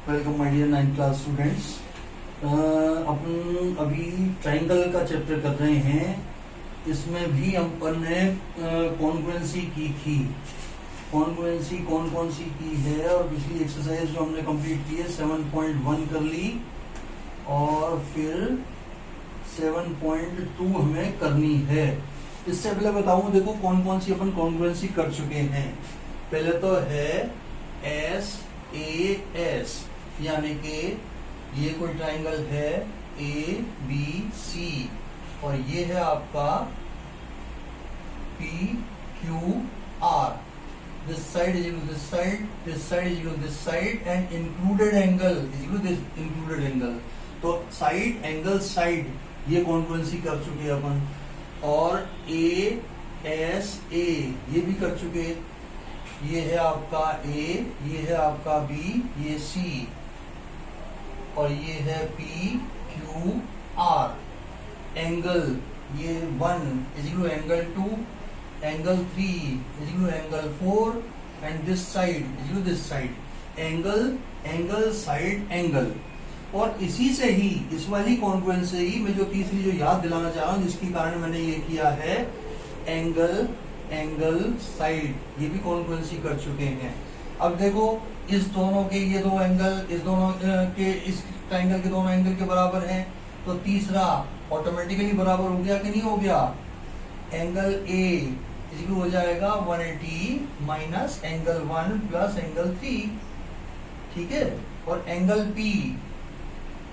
Welcome my dear 9th class students. अपन अभी triangle का चैप्टर कर रहे हैं। इसमें भी अपन ने कॉन्ग्रुएंसी की थी। कॉन्ग्रुएंसी कौन कौन सी की है और पिछली एक्सरसाइज जो हमने कंप्लीट की है 7.1 कर ली और फिर 7.2 हमें करनी है। इससे पहले बताऊं, देखो कौन कौन सी अपन कॉन्ग्रुएंसी कर चुके हैं। पहले तो है SAS, यानी कि ये कोई ट्राइंगल है ABC और ये है आपका PQR। This side is equal to this side, this side is equal to this side and included angle is equal to this included angle। तो साइड एंगल साइड ये कॉन्ग्रुएंसी कर चुके हैं अपन। और ASA ये भी कर चुके। ये है आपका A, ये है आपका B, ये C और ये है PQR। एंगल ये 1 is equal to angle 2, angle 3 is equal to angle 4 and this side is equal to this side। Angle angle side angle. और इसी से ही इस वाली कॉन्ग्रुएंसी से ही मैं जो तीसरी जो याद दिलाना चाह रहा हूँ, जिसके कारण मैंने ये किया है एंगल एंगल साइड, ये भी कॉन्ग्रुएंसी कर चुके हैं। अब देखो इस दोनों के ये दो एंगल इस दोनों के इस ट्राइंगल के दोनों एंगल के बराबर हैं, तो तीसरा ऑटोमेटिकली बराबर हो गया कि नहीं हो गया। एंगल A इक्वल हो जाएगा 180 माइनस एंगल 1 प्लस एंगल 3, ठीक है। और एंगल P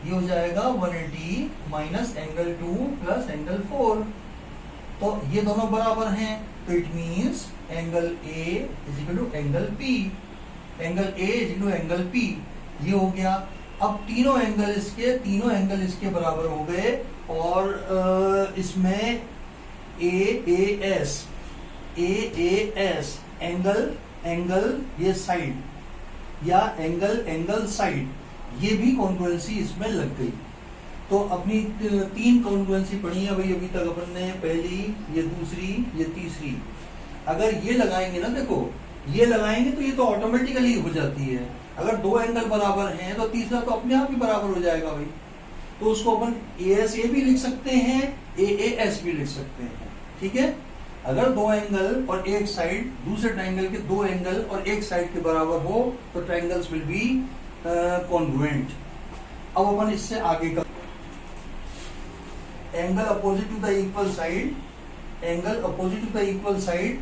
ये हो जाएगा 180 माइनस एंगल 2 प्लस एंगल 4। तो ये दोनों बराबर हैं, तो it means angle A is equal to angle P। Angle A is equal to angle P, ये हो गया। अब तीनों एंगल इसके बराबर हो गए और इसमें AAS एंगल एंगल ये साइड या एंगल एंगल साइड, ये भी कॉन्ग्रुएंसी इसमें लग गई। तो अपनी 3 कॉन्ग्रुएंसी पढ़ी है भाई अभी तक अपन ने, पहली, ये दूसरी, ये तीसरी। अगर ये लगाएंगे ना, देखो ये लगाएंगे तो ये तो ऑटोमेटिकली हो जाती है। अगर 2 एंगल बराबर हैं तो तीसरा तो अपने आप ही बराबर हो जाएगा भाई। तो उसको अपन ASA भी लिख सकते हैं, AAS भी लिख सकते हैं, ठीक है। अगर 2 एंगल और एक साइड दूसरे ट्राइंगल के 2 एंगल और एक साइड के बराबर हो तो ट्राइंगल्स विल बी कॉन्ग्रुएंट। अब अपन इससे आगे का angle opposite to the equal side, angle opposite to the equal side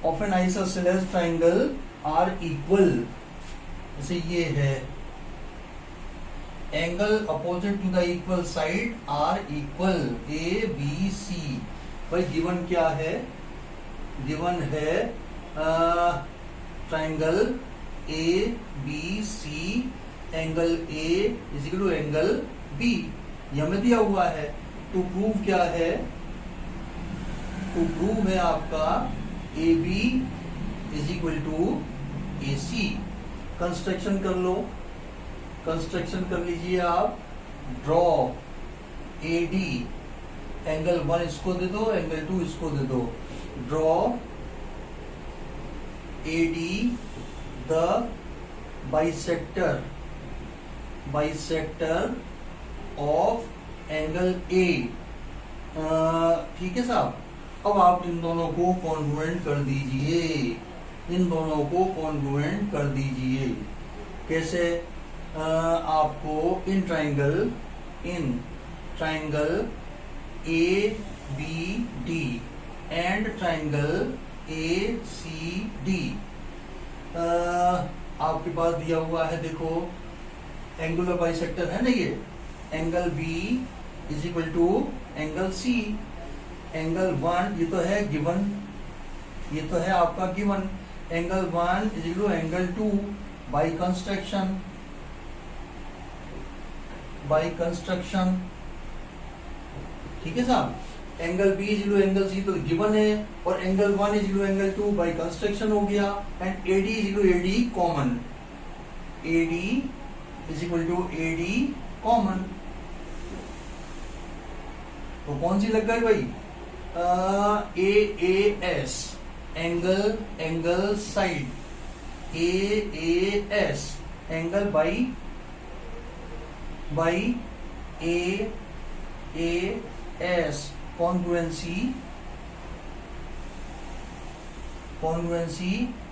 of an isosceles triangle are equal. जैसे ये है angle opposite to the equal side are equal ABC। भाई given क्या है, गिवन है triangle ABC, angle A is equal to angle B, ये हमें दिया हुआ है। टू प्रूव क्या है, टू प्रूव है आपका AB is equal to AC। Construction कर लो, कंस्ट्रक्शन कर लीजिए आप। ड्रॉ AD, एंगल 1 इसको दे दो, एंगल 2 इसको दे दो। Draw AD the bisector of angle A, ठीक है साहब। अब आप इन दोनों को कॉन्ग्रुएंट कर दीजिए, इन दोनों को कॉन्ग्रुएंट कर दीजिए। कैसे? आपको in triangle ABD and triangle ACD आपके पास दिया हुआ है। देखो एंगुलर बाइसेक्टर है ना, ये angle B is equal to angle C। Angle 1 ये तो है गिवन, ये तो है आपका given. Angle 1 is equal to angle 2 by construction, ठीक है साहब। Angle B is equal to angle C तो गिवन है और angle 1 is equal to angle 2 by construction हो गया। And AD is equal to AD common, AD is equal to AD common. तो कौन सी लग गई भाई? AAS angle angle side, AAS angle by by A S congruency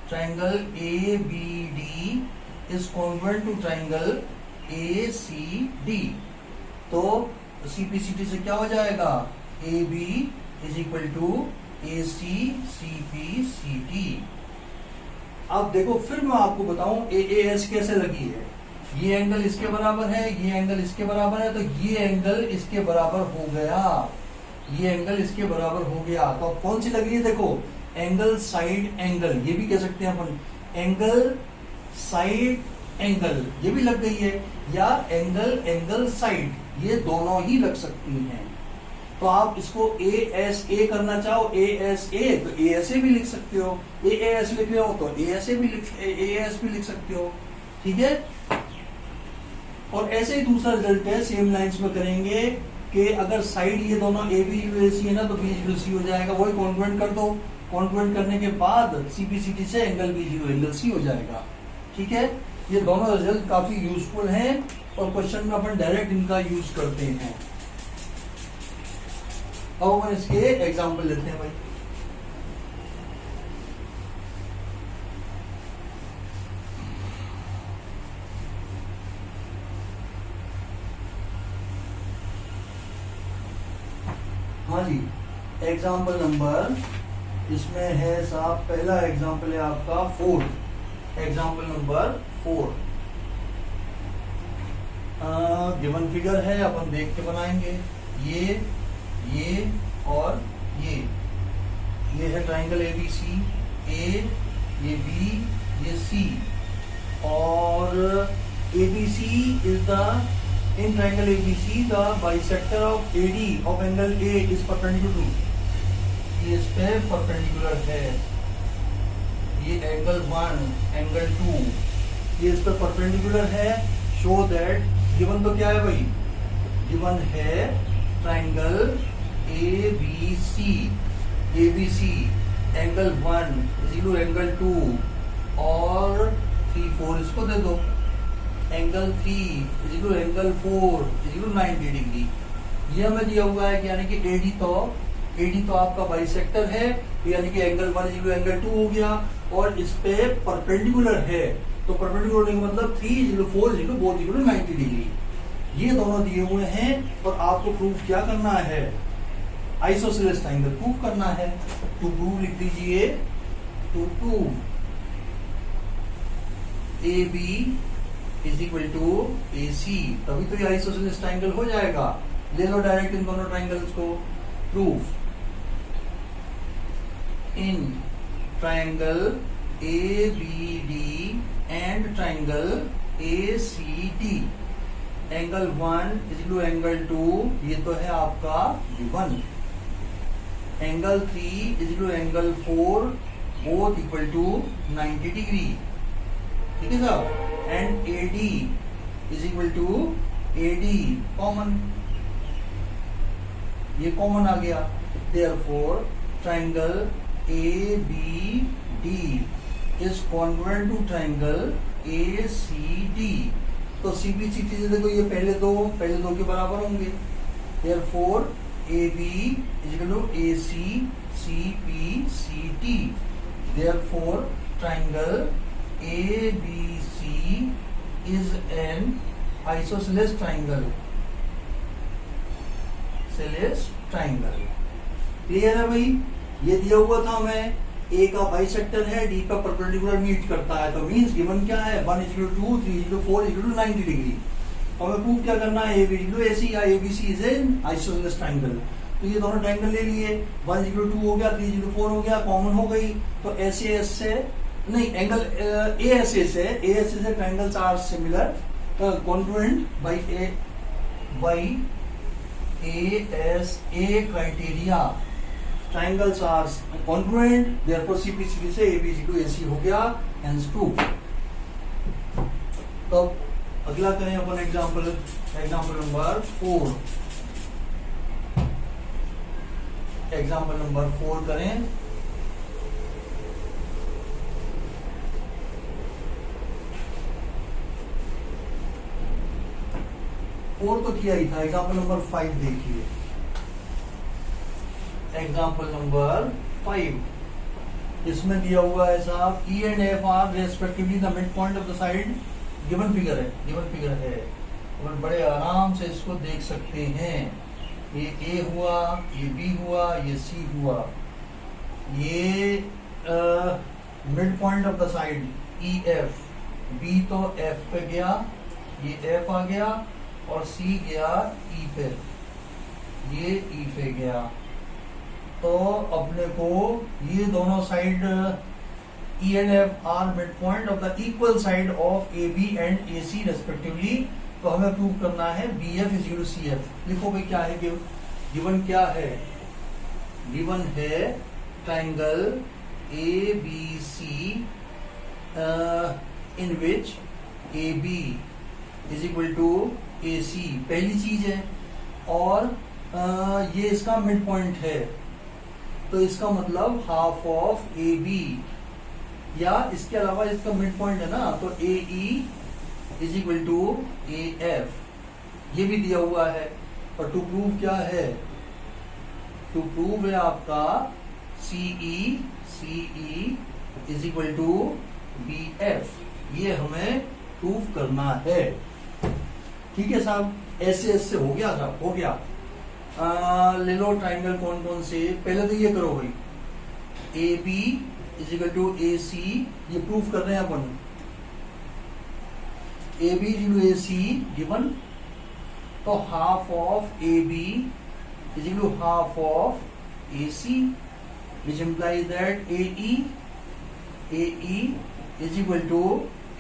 triangle A B D is congruent to triangle A C D. तो CPCT से क्या हो जाएगा, A B is equal to A C C P C T. अब देखो फिर मैं आपको बताऊं ए एस कैसे लगी है। ये एंगल इसके बराबर है, ये एंगल इसके बराबर है, तो ये एंगल इसके बराबर हो गया, ये एंगल इसके बराबर हो गया। तो अब कौन सी लग रही है, देखो एंगल साइड एंगल, ये भी कह सकते हैं अपन एंगल साइड एंगल, ये भी लग गई है, या एंगल साइड, ये दोनों ही लग सकती हैं। तो आप इसको ए एस ए करना चाहो, ए एस ए, तो ए एस ए भी लिख सकते हो, ए एस लिख रहे हो तो ए एस भी लिख सकते हो, ठीक है। और ऐसे ही दूसरा रिजल्ट है, सेम लाइंस में करेंगे कि अगर साइड ये दोनों A B U A C है ना, तो बी इक्वल सी हो जाएगा, वही कॉन्ग्रुएंट कर दो, कॉन्ग्रुएंट करने के बाद सीपीसीटी से angle B equal angle C हो जाएगा, ठीक है। ये दोनों रिजल्ट काफी यूजफुल हैं और क्वेश्चन में अपन डायरेक्ट इनका यूज करते हैं। अब अपन इसके एग्जाम्पल लेते हैं भाई। हाँ जी, एग्जाम्पल नंबर इसमें है साहब, पहला एग्जाम्पल है आपका 4, एग्जाम्पल नंबर 4। गिवन फिगर है, अपन देख के बनाएंगे। ये और ये है ट्राइंगल एबीसी, ये बी, ये सी, और ABC is the in triangle ABC the bisector of AD of angle A is perpendicular to, ये इस पे परपेंडिकुलर है, ये एंगल 1 एंगल 2 ये इस पे परपेंडिकुलर है। शो दैट, गिवन तो क्या है भाई, गिवन है triangle ABC angle 1 equal angle 2 और 3 4 इसको दे दो, angle 3 equal angle 4 equal 90 degree. ये हमें दिया हुआ है कि यानी कि एडी तो आपका बाइसेक्टर है, यानी कि एंगल 1 इक्वल एंगल 2 हो गया, और इस पे परपेंडिकुलर है, तो परपेंडिकुलर होने का मतलब 3 equal 4 equal both equal 90 degree. ये दोनों दिए हुए हैं और आपको प्रूफ क्या करना है, आइसोसेलेस ट्राइंगल प्रूफ करना है। टू प्रूव लिख दीजिए, to prove A B is equal to A C, तभी तो ये आइसोसेलेस ट्राइंगल हो जाएगा। ले लो डायरेक्ट इन दोनों ट्राइंगल्स को। Proof in triangle A B D and triangle A C D, angle 1 is angle 2 ये तो है आपका given, angle 3 is angle 4 both equal to 90 degree, ठीक है साहब, and AD is equal to AD common, ये कॉमन आ गया। Therefore triangle A B D is congruent to triangle A C D. तो सीपीसीटी से देखो ये पहले दो के बराबर होंगे। Therefore A B is equal to A C C P C T. Therefore triangle A B C is an isosceles triangle, सेलेस ट्राइंगल। क्लियर है भाई, ये दिया हुआ था हमें, ए का बाइसेक्टर है, डी का परपेंडिकुलर मीट करता है, तो मींस गिवन क्या है, 1 इक्वल 2 3 इक्वल 4 इक्वल 90 डिग्री। हमें प्रूव क्या करना है, A B equal A C या A B C is an isosceles triangle. तो ये दोनों ट्राइंगल ले लिए, 1 इक्वल 2 हो गया, 3 इक्वल 4 हो गया, कॉमन हो गई, तो एस से नहीं एंगल ए एस ए से triangles are similar congruent by A S A criteria, triangles are congruent, therefore CPCT से एबीसी टू एसी हो गया, हेंस प्रूफ। तो अगला करें अपन एग्जांपल नंबर 4, एग्जांपल नंबर 4 करें। 4 तो किया ही था। एग्जाम्पल नंबर 5 देखिए, एग्जाम्पल नंबर 5, इसमें दिया हुआ है साहब E and F are respectively the mid point of the side. Given figure है, और बड़े आराम से इसको देख सकते हैं। ये A हुआ, ये B हुआ, ये C हुआ, ये mid point of the side E F, B तो F पे गया, ये F आ गया, और C गया E पे, ये E पे गया। तो अपने को ये दोनों side E and F are mid point of the equal side of AB and AC respectively. तो हमें प्रूव करना है BF is equal to CF। लिखो भाई क्या है गिवन क्या है? गिवन है triangle ABC in which AB is equal to AC, पहली चीज है, और ये इसका मिड पॉइंट है, तो इसका मतलब हाफ ऑफ AB, या इसके अलावा इसका मिड पॉइंट है ना, तो AE is equal to AF, ये भी दिया हुआ है। और टू प्रूव क्या है? टू प्रूव है आपका CE is equal to BF, ये हमें प्रूव करना है। ठीक है साहब, ऐसे हो गया साहब, हो गया। ले लो ट्राइंगल कौन कौन से, पहले तो ये करो भाई, AB is equal to AC, ये प्रूफ कर रहे हैं अपन। AB is equal to AC given, तो half of AB is equal to half of AC, which implies that AE is equal to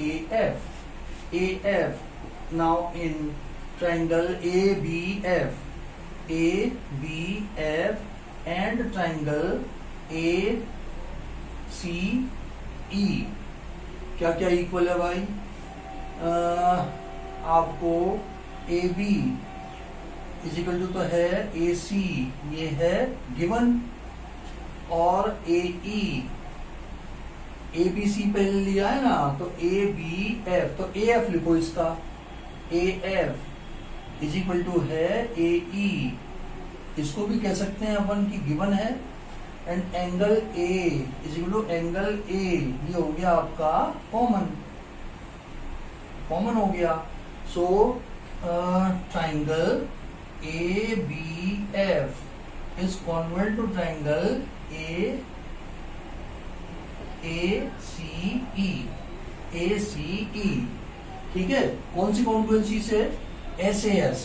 AF. Now in triangle ABF and triangle ACE क्या क्या equal है भाई? आपको AB is equal to तो है AC, ये है गिवन, और AE ABC पहले लिया है ना, तो ABF, तो AF लिखो इसका, AF इज इक्वल टू है AE, इसको भी कह सकते हैं अपन की गिवन है, and angle A is equal to angle A, ये हो गया आपका कॉमन हो गया। So triangle ABF is congruent to triangle ACE, ठीक है। कौन सी कॉन्ग्रुएंसी से? SAS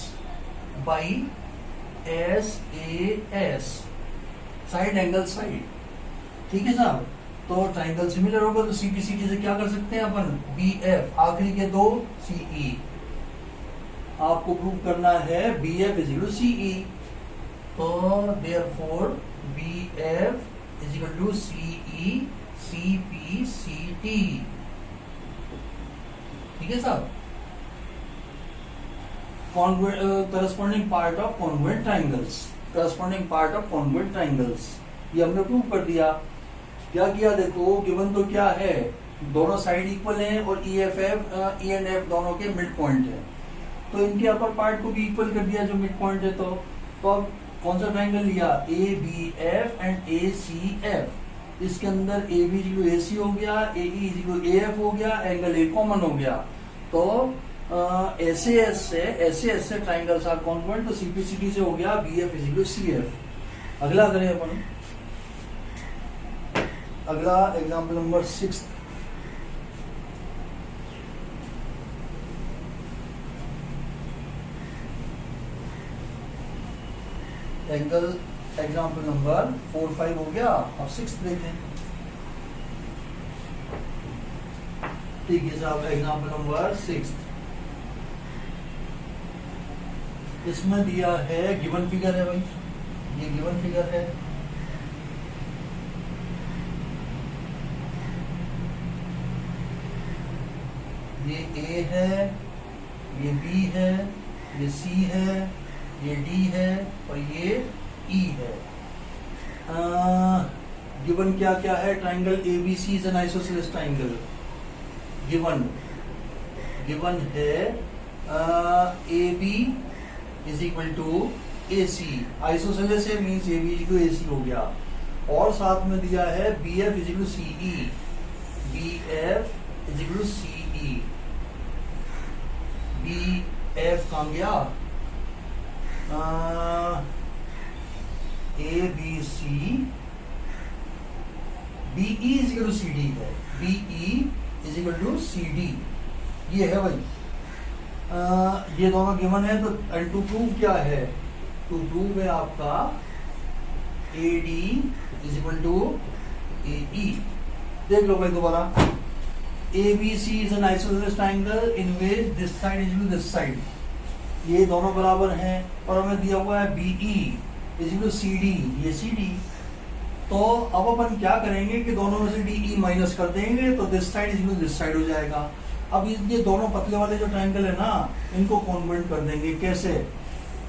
by SAS, side angle side, ठीक है साहब। तो ट्राइंगल सिमिलर होगा तो CPCD से क्या कर सकते हैं अपन? BF, आखिरी के दो CE, आपको प्रूव करना है BF is equal to CE, तो therefore BF is equal to CE CPCT, ठीक है साहब। Corresponding part of congruent triangles, ये हमने प्रूव कर दिया। क्या किया देखो, गिवन तो क्या है, दोनों साइड इक्वल हैं और E एंड F दोनों के मिड पॉइंट है, तो इनके अपर पार्ट को भी इक्वल कर दिया जो मिड पॉइंट है। तो अब कौन सा ट्राइंगल लिया? ABF एंड ACF, इसके अंदर AB is equal to AC हो गया, AE is equal to AF हो गया, एंगल A कॉमन हो गया। तो SAS से ट्राइंगल्स आर कॉन्ग्रुएंट, तो CPCT से हो गया BF is equal to CF। अगला करें अपन, अगला example number 6, angle example number 4, 5 हो गया। अब 6 देखें, ठीक है साहब। एग्जाम्पल नंबर 6, इसमें दिया है गिवन फिगर है भाई, ये गिवन फिगर है, ये A है, ये B है, ये C है, ये D है, और ये E है। गिवन क्या क्या है? Triangle ABC is an isosceles triangle. Given है A B is equal to A C, isosceles है means A B is equal to A C हो गया। और साथ में दिया है B F is equal to C E, B F is equal to C E, B F कहाँ गया, A B C, B E is equal to C D है, B E is equal to C D, ये है भाई। ये दोनों given है तो एंड टू प्रूव क्या है, टू प्रूव है आपका A D is equal to A E. देख लो भाई दोबारा, A B C is an isosceles triangle in which this side is equal to this side, ये दोनों बराबर हैं। और हमें दिया हुआ है B E is equal to C D, ये सी डी। तो अब अपन क्या करेंगे कि दोनों में से डी ई माइनस कर देंगे तो this side is equal to this side हो जाएगा। अब ये दोनों पतले वाले जो ट्रायंगल है ना, इनको कॉन्वर्ट कर देंगे कैसे,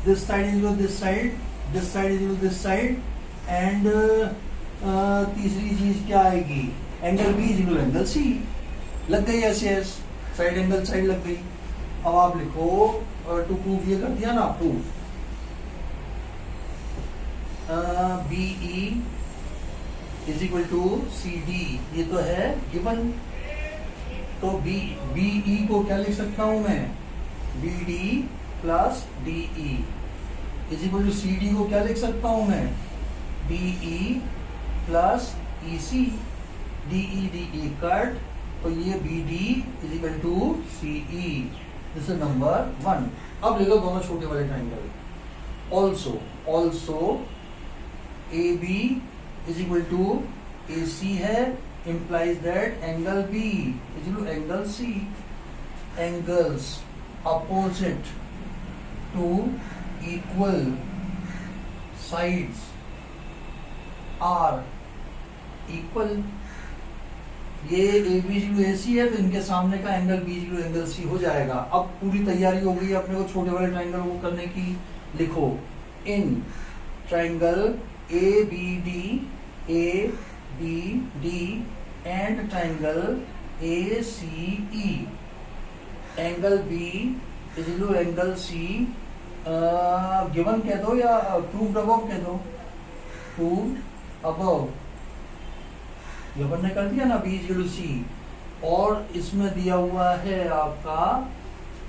this side is equal to this side, this side is equal to this side, and तीसरी चीज क्या आएगी, angle B is equal to angle C. लग गई ऐसे एस, साइड एंगल साइड लग गई। अब आप लिखो टू प्रूफ, ये कर दिया ना proof, B E is equal to C D, ये तो है गिवन। तो बी ई को क्या लिख सकता हूं मैं, B D plus D E is equal to C D को क्या लिख सकता हूं मैं, D E plus E C, D E cut, तो ये B D is equal to C E, this is number 1। अब ले लो दोनों छोटे वाले triangle. Also A B is equal to A C है, implies that angle B is equal to angle C. Angles opposite to equal sides are equal. ये A B A C है तो इनके सामने का एंगल बी एंगल सी हो जाएगा। अब पूरी तैयारी हो गई अपने को छोटे वाले ट्रायंगल को करने की। लिखो in triangle A B D and triangle A C E, angle B is equal to angle C given कह दो या प्रूव्ड अबव कह दो, प्रूव्ड अबव, गिवन ने कर दिया ना B is equal to C. और इसमें दिया हुआ है आपका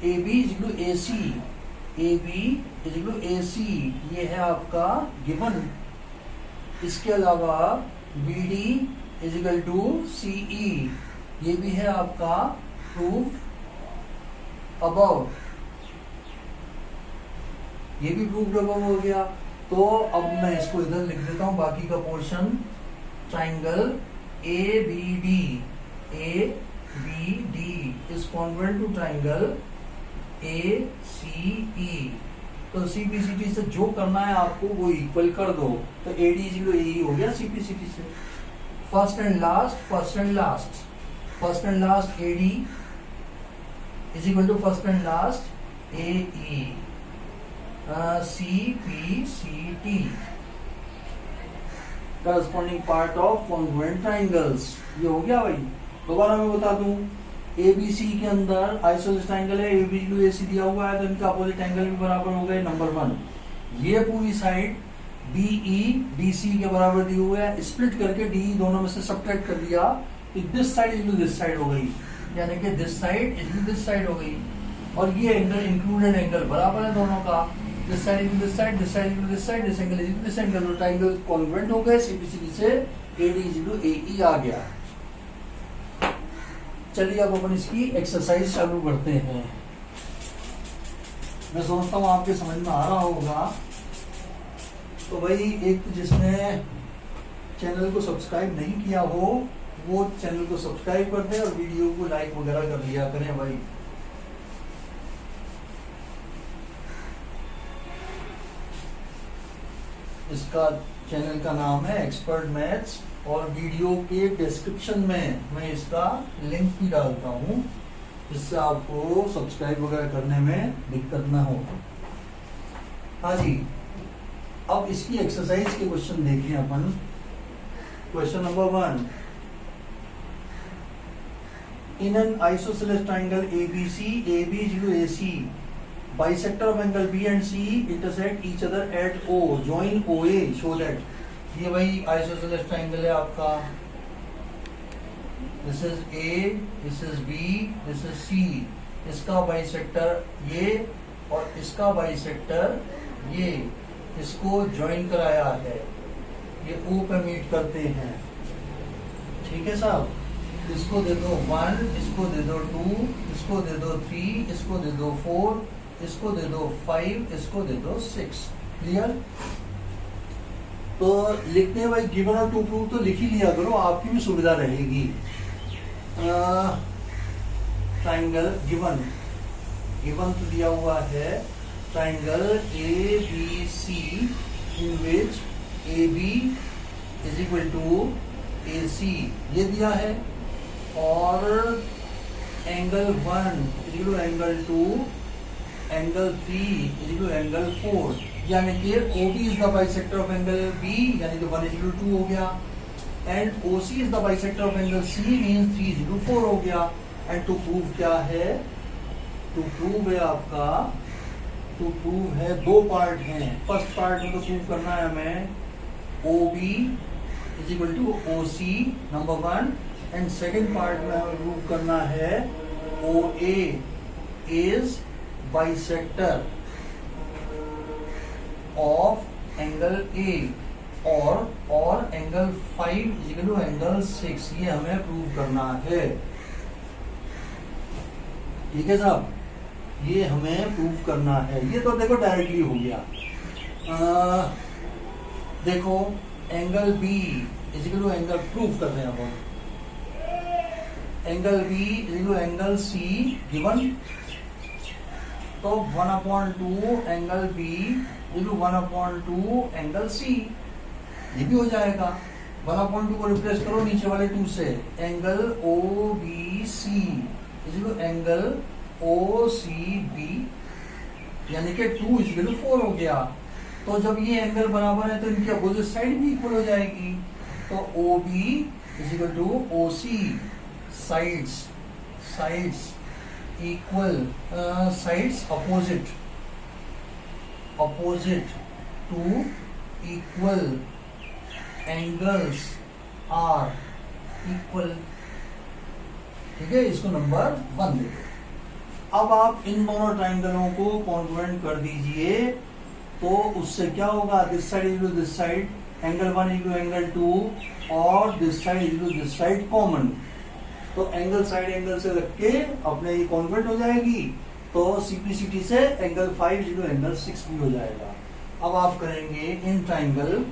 A B is equal to A C, A B is equal to A C, ये है आपका गिवन। इसके अलावा B D is equal to C E, ये भी है आपका प्रूव्ड अबव, ये भी प्रूव्ड अबव हो गया। तो अब मैं इसको इधर लिख देता हूं बाकी का portion. Triangle A B D is congruent to triangle A C E. तो सीपीसीटी से जो करना है आपको वो इक्वल कर दो, तो ए डी इज ए हो गया सीपीसीटी से। First and last A D is equal to first and last A E, CPCT corresponding part of congruent triangles। ये हो गया भाई। दोबारा मैं बता दूं, ABC के अंदर आइसोसेलेस ट्रायंगल है, AB AC दिया हुआ है तो इनका अपोजिट एंगल भी बराबर हो गए। नंबर 1, ये पूरी साइड BE DC के बराबर दी हुई है, स्प्लिट करके DE दोनों में से सब्ट्रैक्ट कर दिया तो this side is this side हो गई, यानी कि this side is this side हो गई। और ये एंगल इंक्लूडेड एंगल बराबर है दोनों का, this side is this side, this side is this side, this angle is this angle. तो ट्रायंगल कॉन्ग्रुएंट हो गए, सीपीसीटी से AD इज टू AE आ गया। चलिए अब अपन इसकी एक्सरसाइज चालू करते हैं। मैं सोचता हूँ आपके समझ में आ रहा होगा। तो भाई एक तो जिसने चैनल को सब्सक्राइब नहीं किया हो वो चैनल को सब्सक्राइब कर दे और वीडियो को लाइक वगैरह कर लिया करें भाई। इसका चैनल का नाम है एक्सपर्ट मैथ्स और वीडियो के डिस्क्रिप्शन में मैं इसका लिंक भी डालता हूं जिससे आपको सब्सक्राइब वगैरह करने में दिक्कत ना हो। हाँ जी, अब इसकी एक्सरसाइज के क्वेश्चन देखें अपन। Question number 1, in an isosceles triangle ABC, AB is equal to AC, bisector of angle B and C intersect each other at O, join O A show that, ये भाई आइसोसेलेस ट्राइंगल है आपका, this is A, this is B, this is C, इसका bisector ये और इसका bisector ये, इसको ज्वाइन कराया है, ये ओ पे मीट करते हैं, ठीक है साहब। इसको दे दो 1, इसको दे दो 2, इसको दे दो 3, इसको दे दो 4, इसको दे दो 5, इसको दे दो 6, क्लियर। तो लिखते हैं भाई गिवन और टू प्रूव तो लिख ही लिया करो, आपकी भी सुविधा रहेगी। ट्राइंगल गिवन, गिवन तो दिया हुआ है triangle A B C in which A B is equal to A C, ये दिया है, और angle 1 is equal to angle 2, angle 3 is equal to angle 4, यानी कि O B is the bisector of angle B, यानी कि 1 is equal to 2 हो गया, and O C is the bisector of angle C means 3 is equal to 4 हो गया। And to prove क्या है, टू प्रूव है आपका, टू प्रूव है दो पार्ट हैं, फर्स्ट पार्ट में तो प्रूव करना है हमें O B is equal to O C number 1, and second part में हमें प्रूव करना है O A is bisector of angle A और angle 5 is equal to angle 6, ये हमें प्रूव करना है, ठीक है साहब, ये हमें प्रूव करना है। ये तो देखो डायरेक्टली हो गया। देखो angle B is equal to angle, prove कर रहे हैं हम, angle B is equal to angle C given, तो 1/2 angle B is equal to 1/2 angle C, ये भी हो जाएगा। 1/2 को रिप्लेस करो नीचे वाले 2 से, angle O B C is equal to angle O C B, यानी कि 2 इज इक्वल टू 4 हो गया। तो जब ये एंगल बराबर है तो इनकी अपोजिट साइड भी इक्वल हो जाएगी, तो O B is equal to O C, sides equal, sides opposite to equal, angles are equal, ठीक है, इसको नंबर 1 दे दो। अब आप इन दोनों ट्राइंगलों को कॉन्ग्रुएंट कर दीजिए, तो उससे क्या होगा, this side is to this side, angle 1 is to angle 2, और this side is to this side common, तो एंगल साइड एंगल से रख के अपने ये कॉन्वर्ट हो जाएगी, तो सिंप्लिसिटी से एंगल 5 इज टू एंगल 6 भी हो जाएगा। अब आप करेंगे in triangle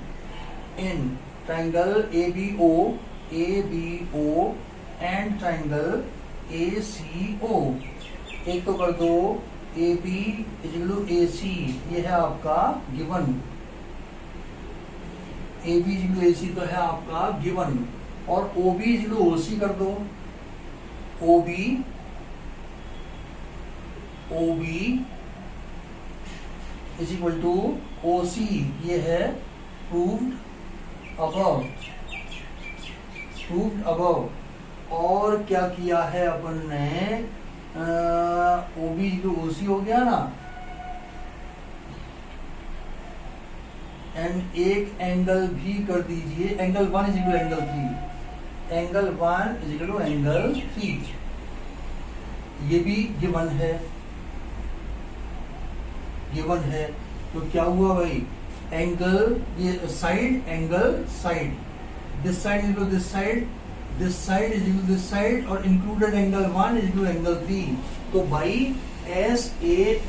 A B O and triangle A C O, एक तो कर दो A B is equal to A C, ये है आपका given, A B is equal to A C तो है आपका गिवन, और O B is equal to O C कर दो, O B is equal to O C, ये है प्रूव्ड अबव। और क्या किया है अपन ने, ओ बी जो ओ सी हो गया ना, एंड एक एंगल भी कर दीजिए, angle 1 is equal to angle 3, angle 1 is equal to angle 3, ये भी गिवन है, तो क्या हुआ भाई, एंगल ये side angle side, this side is equal to this side, this side is equal to this side, और included angle 1 is equal to angle 3, तो by S A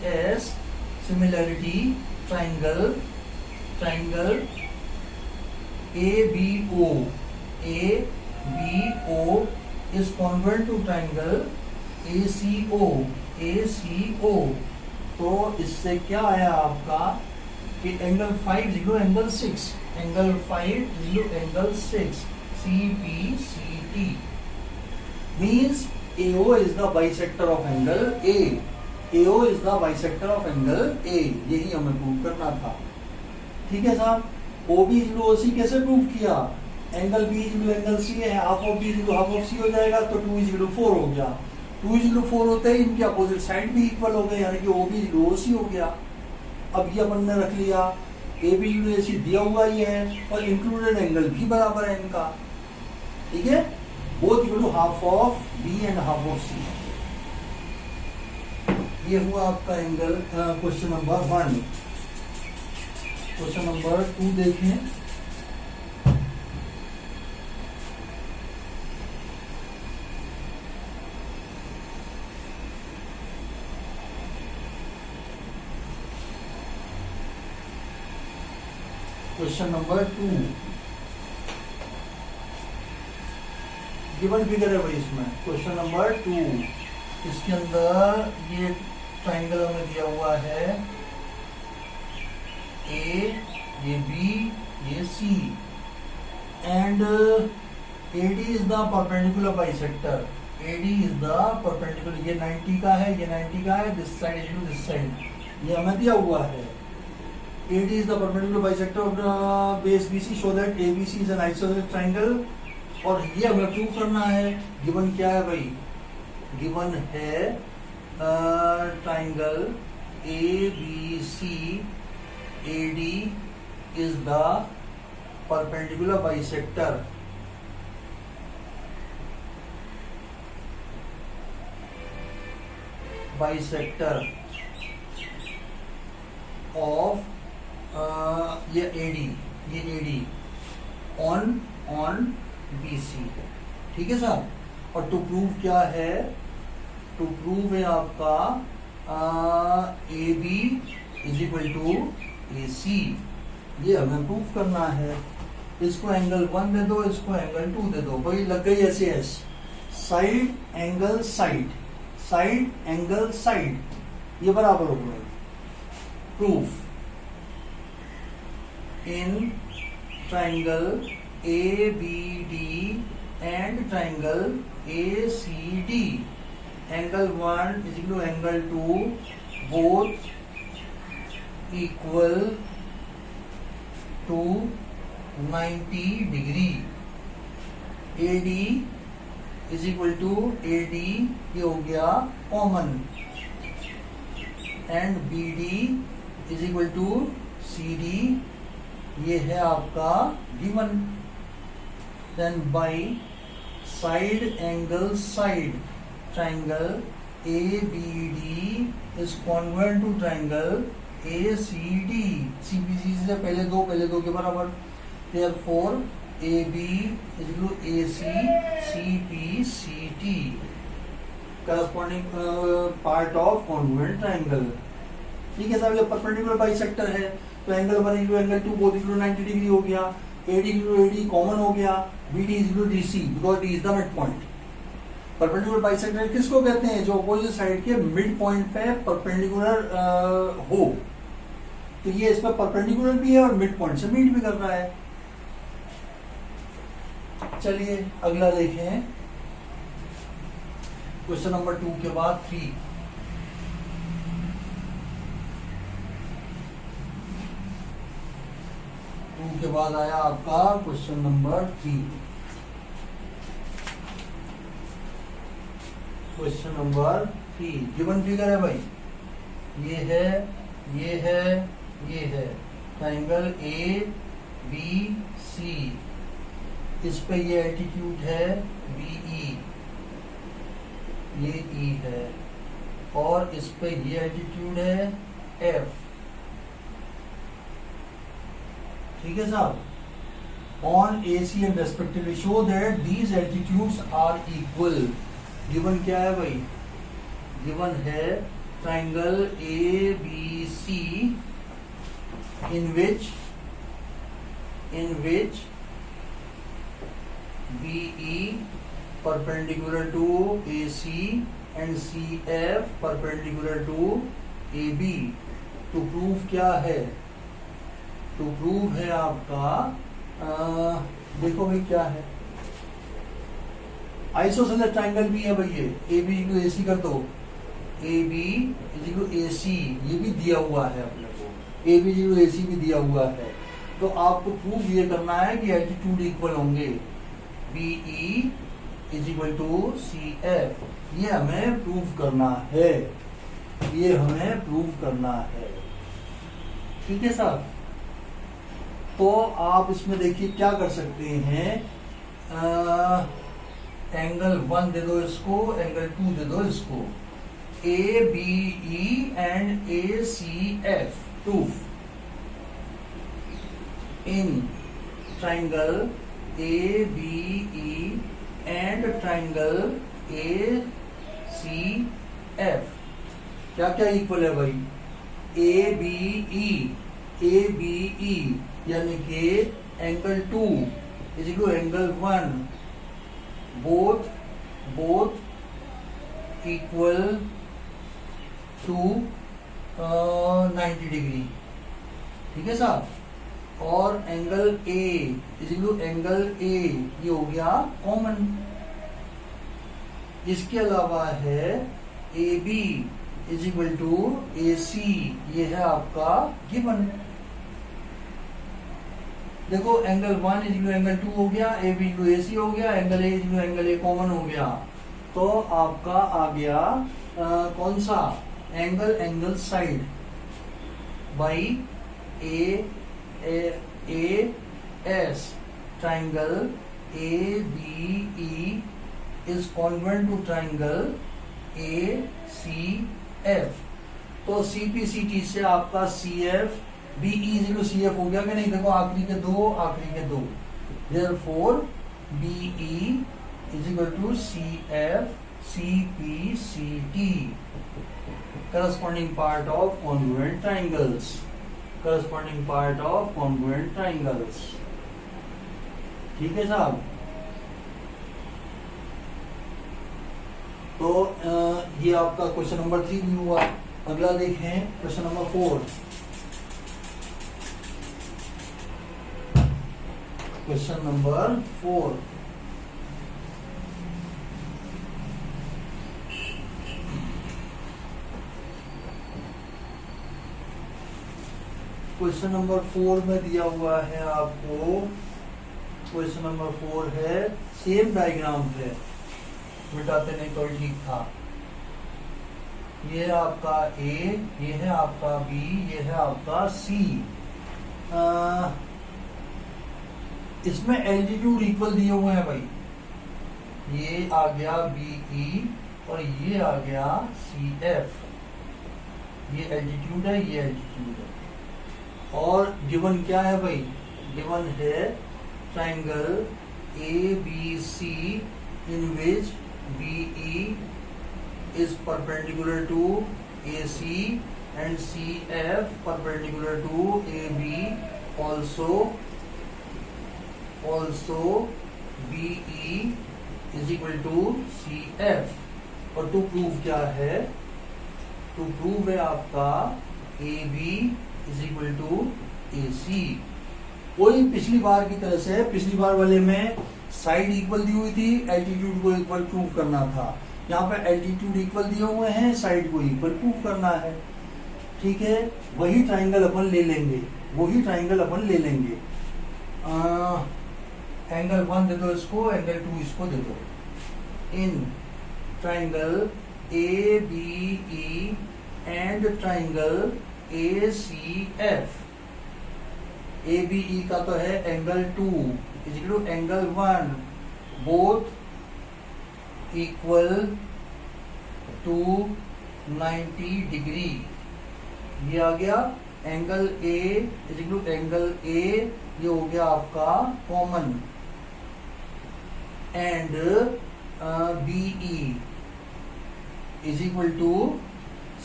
S similarity triangle A B O is congruent to triangle ACO, तो इससे क्या आया आपका कि angle 5 is equal to angle 6, angle 5 is equal to angle 6, CPCT means AO is the bisector of angle A, AO is the bisector of angle A, यही हमें prove करना था, ठीक है साहब। OB इज इक्वल टू OC कैसे प्रूव किया, angle B is angle C है, half of B is half of C हो जाएगा, तो 2 इज 4 हो गया। 2 इज 4 होते ही इनके अपोजिट साइड भी इक्वल हो गए, यानी कि ओ बी इज ओ सी हो गया। अब ये अपन ने रख लिया, ए बी इज ए सी दिया हुआ ही है और इंक्लूडेड एंगल भी बराबर है इनका, ठीक है, both equal to half of B and half of C. ये हुआ आपका angle question number 1। Question number 2 देखें। क्वेश्चन नंबर 2 गिवन फिगर है भाई इसमें। क्वेश्चन नंबर 2, इसके अंदर ये ट्राइंगल हमें दिया हुआ है, ए, ये बी, ये C, and AD is the perpendicular bisector. AD is the perpendicular, ये 90 का है, ये 90 का है, this side is to this side, ये हमें दिया हुआ है। AD is the perpendicular bisector of the base BC, show that ABC is an isosceles triangle। और ये हमें प्रूव करना है। गिवन क्या है भाई? गिवन है triangle ABC, AD is the perpendicular bisector of ये AD ऑन BC, ठीक है साहब। और टू प्रूव क्या है? टू प्रूव है आपका AB is equal to AC, ये हमें प्रूव करना है। इसको एंगल 1 दे दो, इसको एंगल 2 दे दो, भाई लग गई ऐसे S. Side angle side, side angle side, ये बराबर हो गए। Proof in triangle ABD and triangle ACD, angle 1 is equal to angle 2, both equal to 90 degree। AD is equal to AD, ये हो गया common, and BD is equal to CD, ये है आपका गिवन। Then by side angle side, triangle ABD is congruent to triangle ACD। CBC से पहले दो के बराबर, therefore AB is equal to AC CPCT, corresponding part of congruent triangle. ठीक है साहब, ये परपेंडिकुलर बाइसेक्टर है, तो angle 1 equal angle 2 both equal 90 degree हो गया। AD इक्वल AD कॉमन हो गया, BD equal DC because D is the mid point. Perpendicular bisector किसको कहते हैं? जो अपोजिट साइड के मिड पॉइंट पे परपेंडिकुलर हो, तो ये इस पर परपेंडिकुलर भी है और मिड पॉइंट से मीट भी कर रहा है। चलिए अगला देखें, क्वेश्चन नंबर 2 के बाद 3। के बाद आया आपका question number 3। Question number 3 given figure है भाई, ये है, ये है, ये है ट्राइंगल ABC, इस पे ये एल्टीट्यूड है BE, ये E है, और इस पे ये एल्टीट्यूड है F, ठीक है साहब। On AC and respectively show that these altitudes are equal. Given क्या है भाई? गिवन है triangle ABC in which BE perpendicular to AC and CF perpendicular to AB। to prove क्या है? टू प्रूव है आपका देखो भाई क्या है, आइसोसेलेस ट्राइंगल भी है भाई, ये AB इक्वल AC कर दो, AB इक्वल AC, ये भी दिया हुआ है अपने को, AB इक्वल AC भी दिया हुआ है। तो आपको प्रूव ये करना है कि एल्टीट्यूड इक्वल होंगे, BE is equal to CF। ये हमें प्रूव करना है, ये हमें प्रूव करना है। ठीक है साहब। तो आप इसमें देखिए क्या कर सकते हैं, एंगल 1 दे दो इसको, एंगल 2 दे दो इसको, ABE and ACF proof in triangle ABE and triangle ACF क्या क्या इक्वल है भाई, ABE यानी कि angle 2 is equal angle 1, both equal to 90 degree. ठीक है साहब। और angle A is equal angle A, ये हो गया कॉमन। इसके अलावा है AB is equal to AC, ये है आपका गिवन। देखो एंगल 1 इज इक्वल एंगल 2 हो गया, AB इक्वल AC हो गया, angle A is equal angle A common हो गया। तो आपका आ गया कौन सा, angle side by AS triangle ABE is congruent to triangle ACF। तो CPCT से आपका CF BE इक्वल CF हो गया कि नहीं, देखो आखिरी के दो, therefore BE is equal to CF CPCT, corresponding part of congruent triangles, ठीक है साहब। तो ये आपका क्वेश्चन नंबर 3 भी हुआ। अगला देखें question number 4। Question number 4, question number 4 में दिया हुआ है आपको, क्वेश्चन नंबर 4 है, सेम डायग्राम है, मिटाते नहीं तो ठीक था। ये है आपका A, ये है आपका B, ये है आपका C। इसमें एल्टीट्यूड इक्वल दिए हुए हैं भाई, ये आ गया BE और ये आ गया CF। ये एल्टीट्यूड है, ये एल्टीट्यूड है। और गिवन क्या है भाई, गिवन है triangle ABC in which BE is perpendicular to AC and CF perpendicular to AB, also BE is equal to CF। और टू प्रूव क्या है, टू प्रूव है आपका AB is equal to AC। वही पिछली बार की तरह से, पिछली बार वाले में साइड इक्वल दी हुई थी, एल्टीट्यूड को इक्वल प्रूव करना था। यहाँ पे एल्टीट्यूड इक्वल दिए हुए हैं, साइड को इक्वल प्रूव करना है। ठीक है, वही ट्राइंगल अपन ले लेंगे, एंगल 1 दे दो इसको, एंगल 2 इसको दे दो। In triangle ABE and triangle ACF, ABE का तो है angle 2 is equal to angle 1, both equal to 90 degree. ये आ गया angle A is equal to angle A, ये हो गया आपका common. And BE is equal to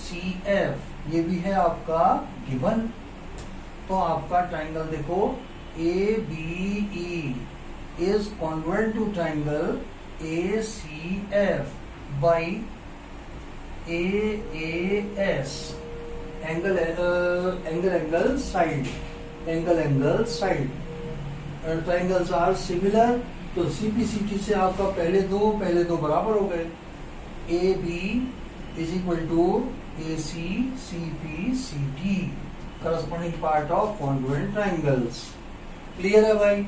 CF, ये भी है आपका गिवन। तो आपका ट्राइंगल देखो ABE is congruent to triangle ACF by AAS, angle side, triangles are similar। तो CPCT से आपका पहले दो बराबर हो गए। AB is equal to AC CPCT, corresponding part of congruent triangles। Clear है भाई?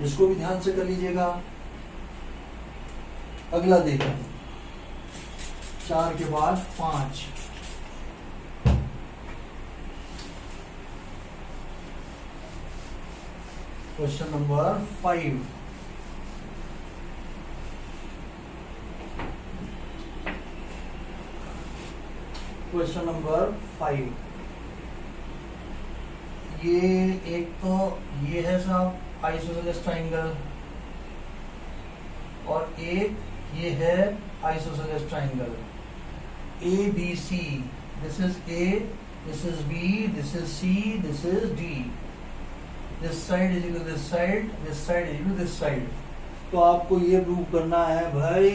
इसको भी ध्यान से कर लीजिएगा। अगला देखो, 4 के बाद 5। Question number 5। क्वेश्चन नंबर 5, ये एक तो ये है साहब आइसोसेलेस ट्राइंगल, और एक ये है isosceles triangle A B C. This is A, this is B, this is C, this is D. This side is equal to this side, this side is equal to this side. तो आपको ये prove करना है भाई,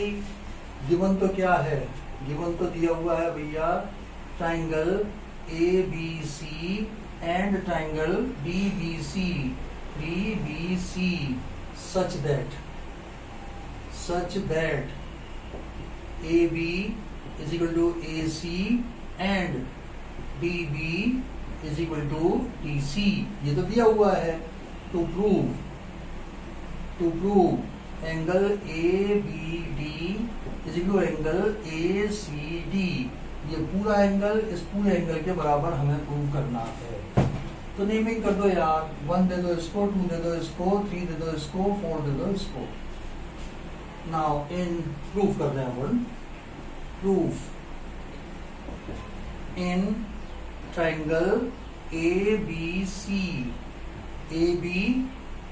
given तो क्या है, given तो दिया हुआ है भैया triangle A B C and triangle D B C such that A B is equal to A C and D B is equal to D C. ये तो दिया हुआ है। To prove angle A B D is equal to angle A C D. ये पूरा angle इस पूरे angle के बराबर हमें प्रूव करना है। तो नेमिंग कर दो यार, 1 दे दो इसको, 2 दे दो इसको, 3 दे दो इसको, 4 दे दो इसको। नाउ इन प्रूफ कर रहे हैं, proof in triangle A B C, A B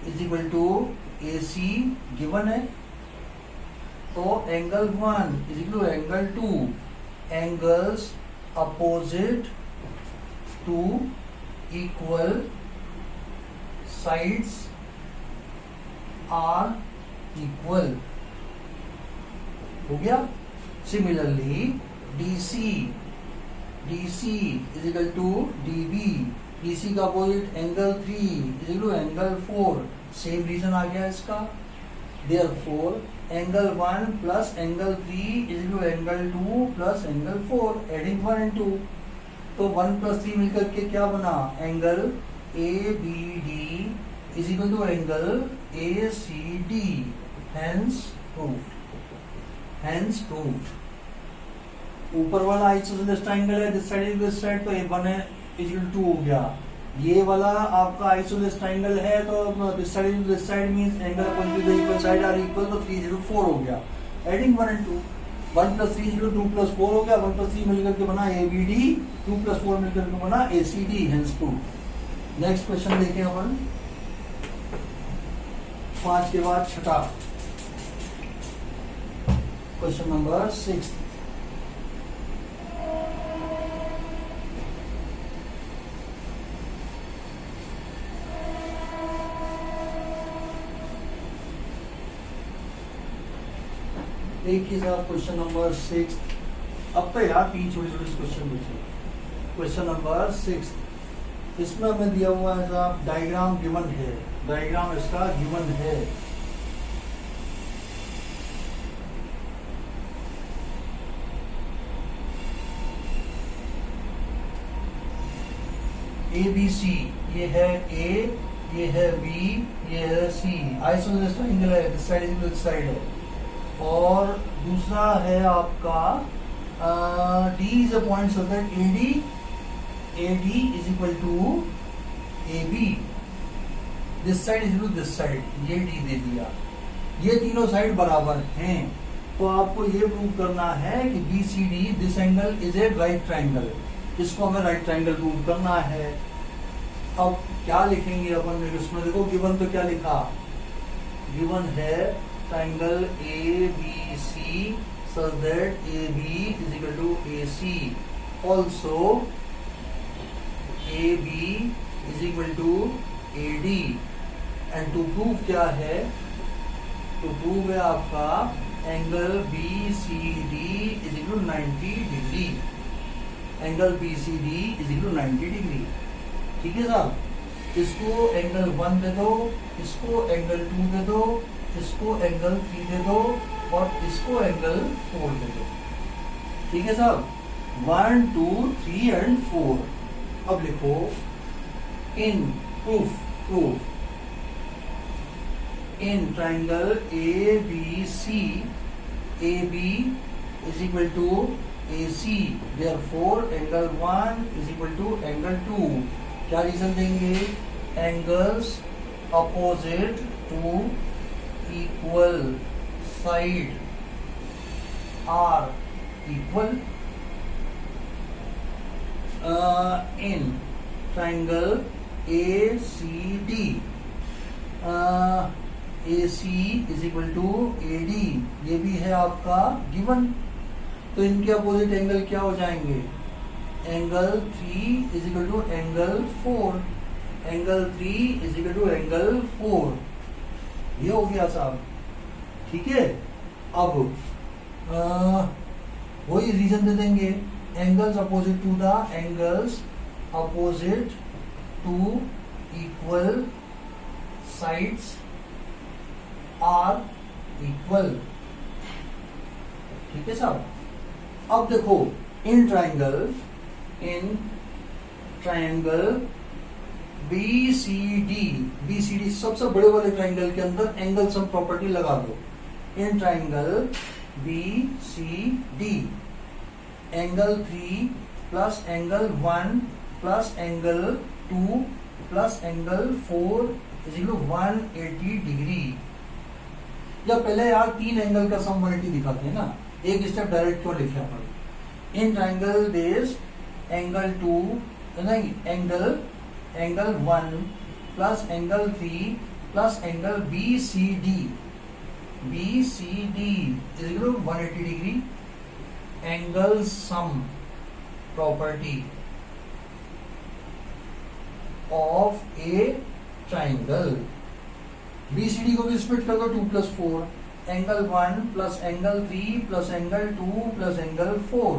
is equal to A C given है, तो angle 1 is equal to angle 2, angles opposite to equal sides are equal. हो गया। Similarly DC is equal to DB, DC का opposite angle 3 is equal to angle 4। Same reason आ गया इसका। Therefore angle 1 plus angle 3 is equal to angle 2 plus angle 4, adding 1 and 2। तो 1 plus 3 मिलकर के क्या बना, angle ABD is equal to angle ACD। Hence proved. ऊपर वाला आइसोसेलेस ट्राइंगल है, दिस साइड दिस साइड, तो A1 है इज इक्वल टू 2 हो गया। ये वाला आपका आइसोसेलेस ट्राइंगल है, तो this side means angle upon the equal side are equal, तो 3 इज 4 हो गया। Adding 1 and 2, 1 plus 3 is 2 plus 4 हो गया। 1 प्लस 3 मिलकर के बना ABD, 2 प्लस 4 मिलकर के बना ACD। Hence proved. Next question देखें अपन, 5 के बाद 6, क्वेश्चन नंबर 6। देखिए साहब क्वेश्चन नंबर 6। अब तो यार 3 छोटे क्वेश्चन पूछे। क्वेश्चन नंबर 6, इसमें हमें दिया हुआ है साहब डायग्राम गिवन है, डायग्राम इसका गिवन है। ABC, ये है A, ये है B, ये है C। आइसोसेलेस ट्रायंगल है, this side is this side है। और दूसरा है आपका D is a point so that AD is equal to AB। This side is equal to this side, ये D दे दिया। ये तीनों साइड बराबर हैं, तो आपको ये प्रूव करना है कि BCD this angle is a right triangle. इसको हमें राइट ट्राइंगल प्रूव करना है। अब क्या लिखेंगे अपन इसमें, देखो गिवन तो क्या लिखा, गिवन है triangle ABC such that AB is equal to AC, also AB is equal to AD, and to prove क्या है, to prove है आपका angle BCD is equal to 90 degree. Angle BCD is equal to 90 degree. ठीक है साहब, इसको angle 1 दे दो, इसको एंगल 2 दे दो, इसको एंगल 3 दे दो, और इसको एंगल 4 दे दो। ठीक है साहब, 1 2 3 and 4। अब लिखो इन proof in triangle ABC, AB is equal to AC, therefore angle 1 is equal to angle 2. क्या रीजन देंगे? Angles opposite to equal side are equal in triangle ACD. AC is equal to AD, ये भी है आपका given. तो इनके opposite angle क्या हो जाएंगे? Angle 3 is equal to angle 4, angle 3 is equal to angle 4। ये हो गया साहब, ठीक है। अब वही रीजन दे देंगे, angles opposite to the angles opposite to equal sides are equal, ठीक है साहब। अब देखो इन ट्राइंगल BCD सबसे बड़े वाले ट्राइंगल के अंदर एंगल सम प्रॉपर्टी लगा दो। In triangle BCD angle 3 plus angle 1 plus angle 2 plus angle 4 is equal to 180 degree. या पहले यार तीन एंगल का सम 180 दिखाते हैं ना, एक स्टेप डायरेक्ट क्यों लिखे अपन? इन ट्राइंगल बेस एंगल 2 नहीं angle 1 plus angle 3 plus angle BCD is equal to 180 degree. Angle sum property of a triangle. BCD को भी स्प्लिट कर दो 2 plus 4, angle 1 plus angle 3 plus angle 2 plus angle 4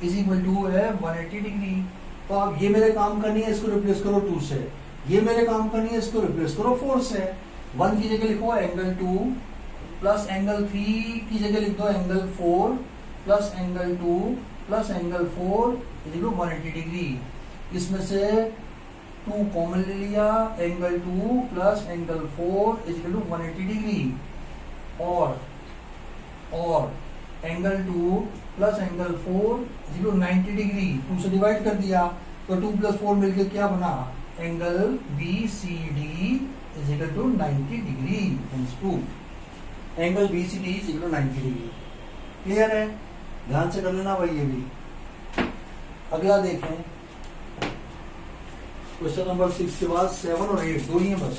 is equal to है 180 degree. तो अब ये मेरे काम करनी है, इसको रिप्लेस करो 2 से, ये मेरे काम करनी है, इसको रिप्लेस करो 4 से। 1 की जगह लिखो एंगल 2 प्लस एंगल 3 की जगह लिख दो angle 4 plus angle 2 plus angle 4 is equal to 180 degree. इसमें से 2 कॉमन ले लिया, angle 2 plus angle 4 is equal to 180 degree. और angle 2 plus angle 4 is equal to 90 degree. 2 से डिवाइड कर दिया तो 2 प्लस 4 मिलकर क्या बना? Angle BCD is equal to 90 degree. Angle BCD is equal to 90 degree. Clear है? ध्यान से कर लेना भाई। ये भी अगला देखें, क्वेश्चन नंबर 6 के बाद 7 और 8 दो ही हैं बस,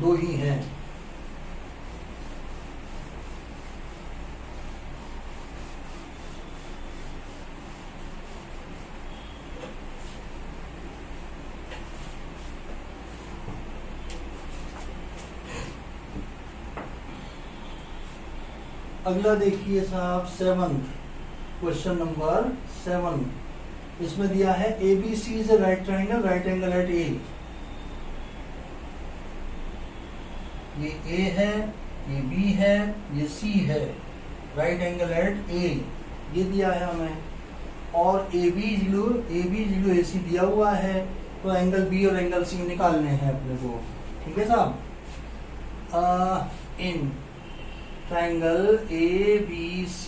दो ही हैं। अगला देखिए साहब 7th क्वेश्चन नंबर 7। इसमें दिया है ABC is a right triangle, right angle at A। ये A है, ये B है, ये C है, राइट एंगल एट A ये दिया है हमें। और AB इज AC दिया हुआ है, तो एंगल B और एंगल C निकालने हैं अपने को, ठीक है साहब। In triangle ABC,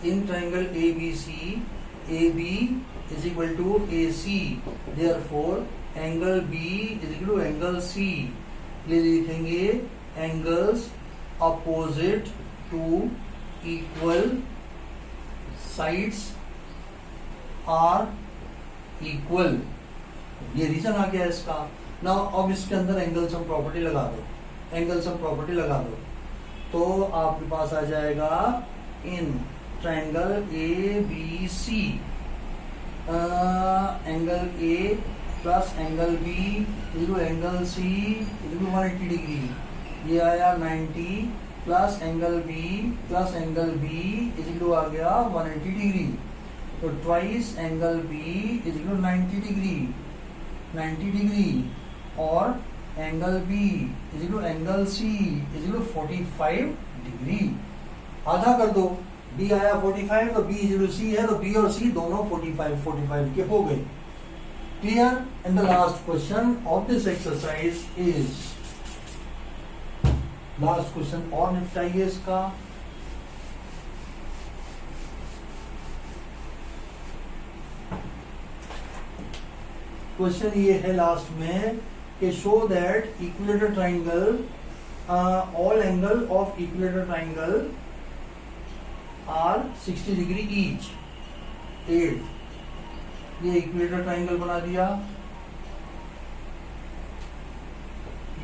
in triangle ABC AB is equal to AC, therefore angle B is equal to angle C। ये लिखेंगे angles opposite to equal sides are equal. ये रीजन आ गया इसका। ना अब इसके अंदर एंगल सम प्रॉपर्टी लगा दो, एंगल सम प्रॉपर्टी लगा दो तो आपके पास आ जाएगा in triangle ABC angle A plus angle B equal angle C equal 180 degree. ये आया 90 plus angle B plus angle B equal आ गया 180 डिग्री। तो twice angle B equal 90 degree और angle B equal angle C equal 45 degree. आधा कर दो, B आया 45 तो B इक्वल C है, तो B और C दोनों 45 के हो गए। Clear? And the last question of this exercise is, last question और निपटाइए इसका। क्वेश्चन ये है लास्ट में कि show that equilateral triangle, all angle of equilateral triangle are 60 degree each. 8 ये इक्विलेटरल ट्राइंगल बना दिया,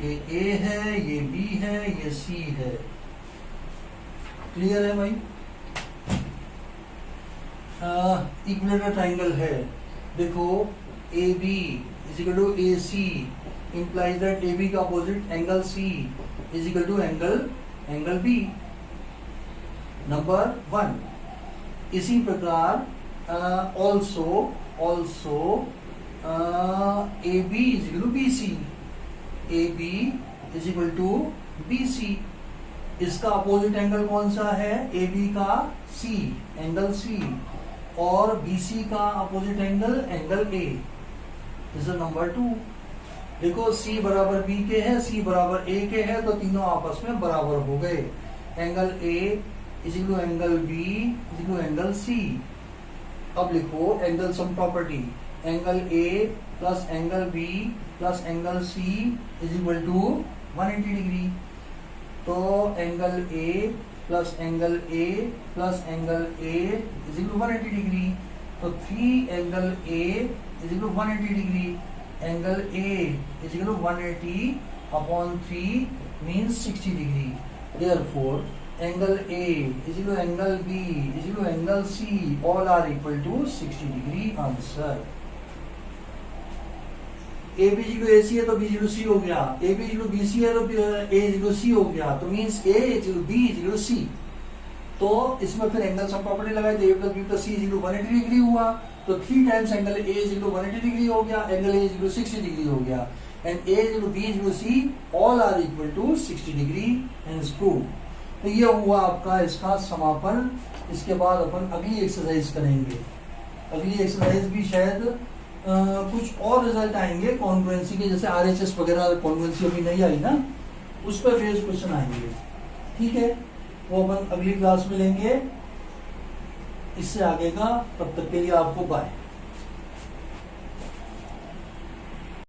ये ए है, ये बी है, ये सी है। क्लियर है भाई? इक्विलेटरल ट्राइंगल है, देखो A B is equal to A C implies that A B का opposite angle C is equal to angle B. Number 1। इसी प्रकार also A B is equal to B C, A B is equal to B C. इसका opposite angle कौन सा है? A B का सी, angle C, और B C का opposite angle A. This is number 2। देखो सी बराबर बी के है, सी बराबर ए के है, तो तीनों आपस में बराबर हो गए। Angle A is equal to angle B is equal to angle C. अब लिखो angle sum property, angle A plus angle B plus angle C is equal to 180 degree. तो angle A plus angle A plus angle A is equal to 180 degree. तो 3 angle A is equal to 180 degree. Angle A is equal to 180 upon 3 means 60 degree. Therefore angle A is equal to angle B is equal to angle C, all are equal to 60 degree. Answer A B equal to A C है तो B equal to C हो गया, A B equal to B C है तो A equal to C हो गया, तो means A equal to B equal to C. तो इसमें फिर एंगल सम प्रॉपर्टी लगाए तो A plus B plus C is equal to 180 degree हुआ। तो 3 times angle A is equal to 180 degree हो गया, angle A is equal to 60 degree हो गया, and A is equal to B equal to C, all are equal to 60 degree and prove. तो ये हुआ आपका इसका समापन। इसके बाद अपन अगली एक्सरसाइज करेंगे। अगली एक्सरसाइज भी शायद कुछ और रिजल्ट आएंगे कॉन्ग्रुएंसी के, जैसे आरएचएस वगैरह कॉन्ग्रुएंसी अभी नहीं आई ना, उस पर फेस क्वेश्चन आएंगे। ठीक है, वो अपन अगली क्लास में लेंगे। इससे आगे का तब तक के लिए आपको बाय।